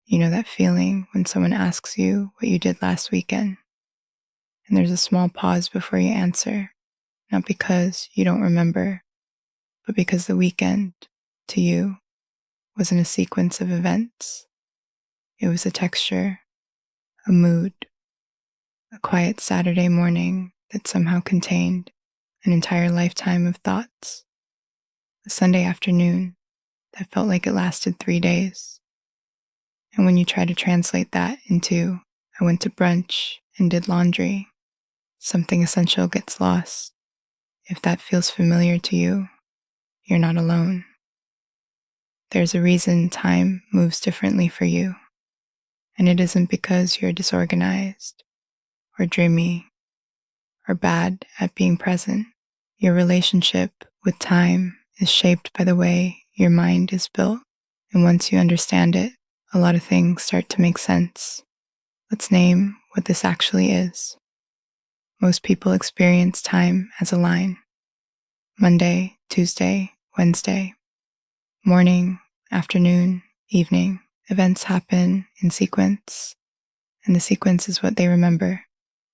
You know that feeling when someone asks you what you did last weekend, and there's a small pause before you answer, not because you don't remember, but because the weekend, to you, wasn't a sequence of events. It was a texture, a mood, a quiet Saturday morning that somehow contained an entire lifetime of thoughts. A Sunday afternoon that felt like it lasted 3 days. And when you try to translate that into, I went to brunch and did laundry, something essential gets lost. If that feels familiar to you, you're not alone. There's a reason time moves differently for you, and it isn't because you're disorganized or dreamy or bad at being present. Your relationship with time is shaped by the way your mind is built, and once you understand it, a lot of things start to make sense. Let's name what this actually is. Most people experience time as a line. Monday, Tuesday, Wednesday. Morning, afternoon, evening. Events happen in sequence, and the sequence is what they remember.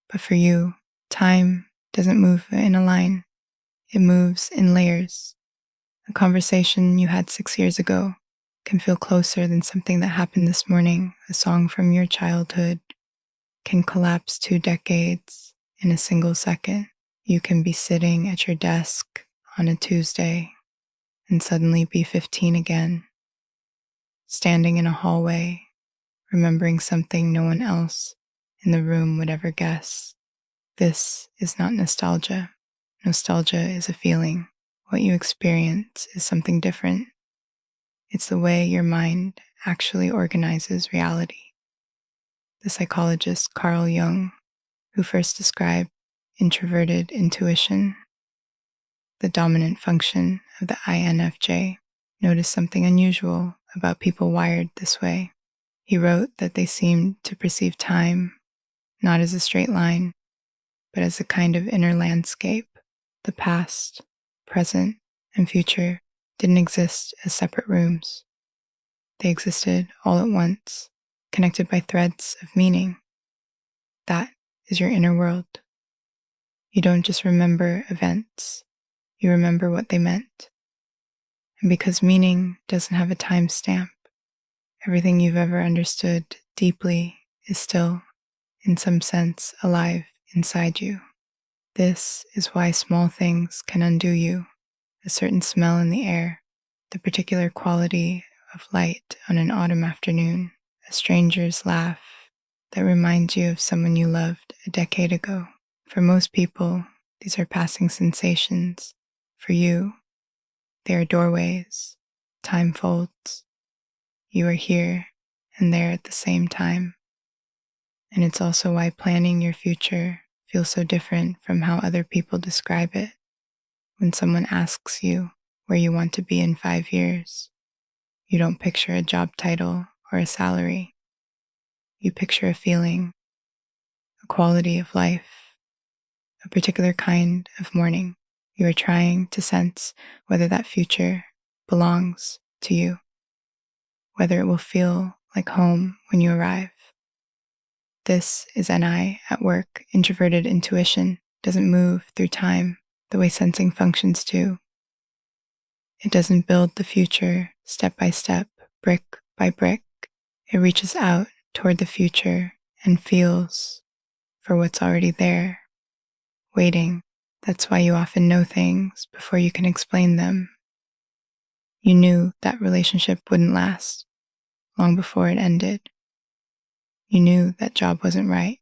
But for you, time doesn't move in a line. It moves in layers. A conversation you had 6 years ago can feel closer than something that happened this morning. A song from your childhood can collapse 2 decades in a single second. You can be sitting at your desk on a Tuesday and suddenly be 15 again, standing in a hallway, remembering something no one else in the room would ever guess. This is not nostalgia. Nostalgia is a feeling. What you experience is something different. It's the way your mind actually organizes reality. The psychologist Carl Jung, who first described introverted intuition, the dominant function of the INFJ, noticed something unusual about people wired this way. He wrote that they seemed to perceive time not as a straight line, but as a kind of inner landscape. The past, present, and future didn't exist as separate rooms. They existed all at once, connected by threads of meaning. That is your inner world. You don't just remember events, you remember what they meant. And because meaning doesn't have a timestamp, everything you've ever understood deeply is still, in some sense, alive inside you. This is why small things can undo you. A certain smell in the air, the particular quality of light on an autumn afternoon, a stranger's laugh that reminds you of someone you loved a decade ago. For most people, these are passing sensations. For you, they are doorways, time folds. You are here and there at the same time. And it's also why planning your future feels so different from how other people describe it. When someone asks you where you want to be in 5 years, you don't picture a job title or a salary. You picture a feeling, a quality of life, a particular kind of morning. You are trying to sense whether that future belongs to you, whether it will feel like home when you arrive. This is NI at work. Introverted intuition doesn't move through time the way sensing functions do. It doesn't build the future step by step, brick by brick. It reaches out toward the future and feels for what's already there, waiting. That's why you often know things before you can explain them. You knew that relationship wouldn't last long before it ended. You knew that job wasn't right,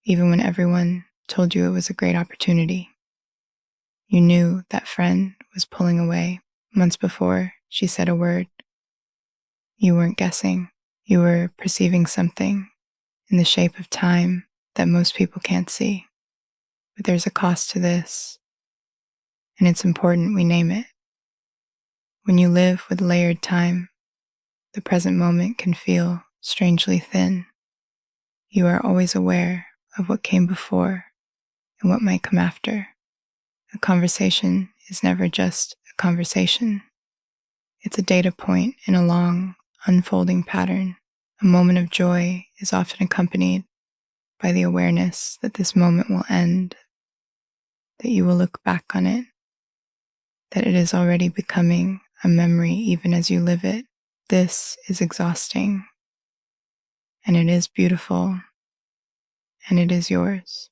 even when everyone told you it was a great opportunity. You knew that friend was pulling away months before she said a word. You weren't guessing. You were perceiving something in the shape of time that most people can't see. But there's a cost to this, and it's important we name it. When you live with layered time, the present moment can feel strangely thin. You are always aware of what came before and what might come after. A conversation is never just a conversation. It's a data point in a long, unfolding pattern. A moment of joy is often accompanied by the awareness that this moment will end, that you will look back on it, that it is already becoming a memory even as you live it. This is exhausting, and it is beautiful, and it is yours.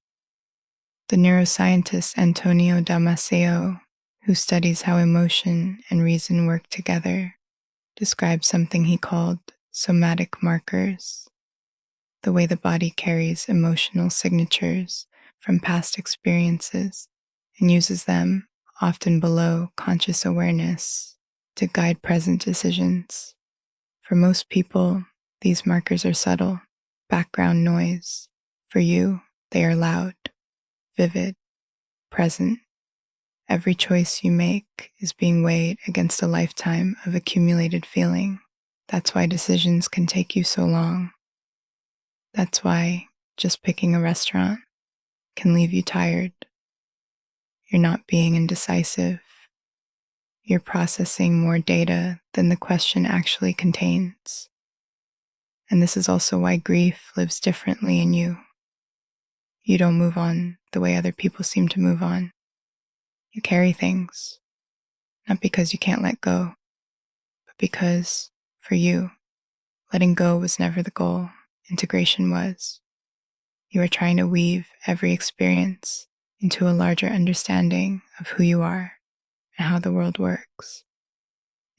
The neuroscientist Antonio Damasio, who studies how emotion and reason work together, described something he called somatic markers, the way the body carries emotional signatures from past experiences and uses them, often below conscious awareness, to guide present decisions. For most people, these markers are subtle, background noise. For you, they are loud, vivid, present. Every choice you make is being weighed against a lifetime of accumulated feeling. That's why decisions can take you so long. That's why just picking a restaurant can leave you tired. You're not being indecisive. You're processing more data than the question actually contains. And this is also why grief lives differently in you. You don't move on the way other people seem to move on. You carry things, not because you can't let go, but because, for you, letting go was never the goal. Integration was. You are trying to weave every experience into a larger understanding of who you are and how the world works.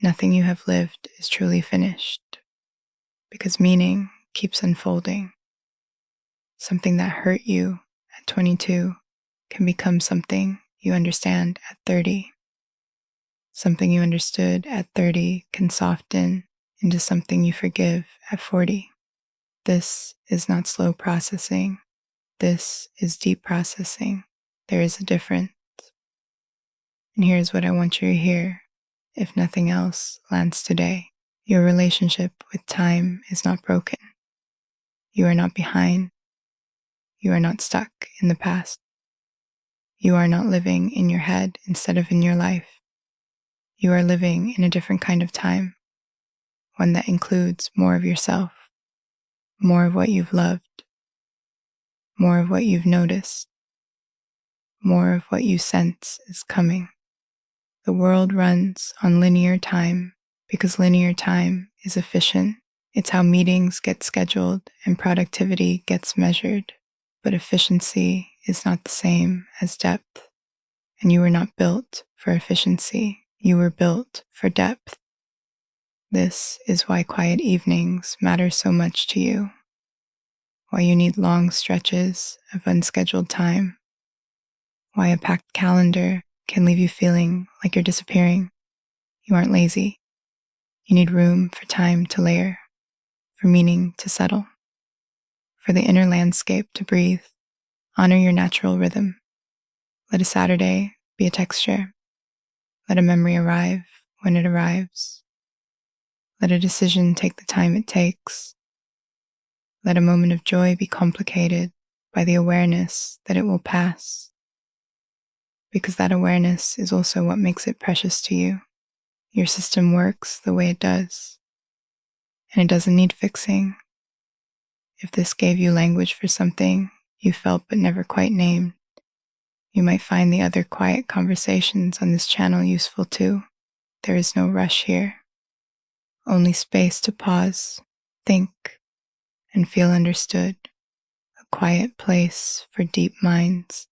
Nothing you have lived is truly finished, because meaning keeps unfolding. Something that hurt you at 22 can become something you understand at 30. Something you understood at 30 can soften into something you forgive at 40. This is not slow processing. This is deep processing. There is a difference. And here's what I want you to hear, if nothing else lands today. Your relationship with time is not broken. You are not behind. You are not stuck in the past. You are not living in your head instead of in your life. You are living in a different kind of time, one that includes more of yourself, more of what you've loved, more of what you've noticed, more of what you sense is coming. The world runs on linear time because linear time is efficient. It's how meetings get scheduled and productivity gets measured. But efficiency is not the same as depth. And you were not built for efficiency. You were built for depth. This is why quiet evenings matter so much to you. Why you need long stretches of unscheduled time. Why a packed calendar can leave you feeling like you're disappearing. You aren't lazy. You need room for time to layer, for meaning to settle, for the inner landscape to breathe. Honor your natural rhythm. Let a Saturday be a texture. Let a memory arrive when it arrives. Let a decision take the time it takes. Let a moment of joy be complicated by the awareness that it will pass, because that awareness is also what makes it precious to you. Your system works the way it does, and it doesn't need fixing. If this gave you language for something you felt but never quite named, you might find the other quiet conversations on this channel useful too. There is no rush here, only space to pause, think, and feel understood. A quiet place for deep minds.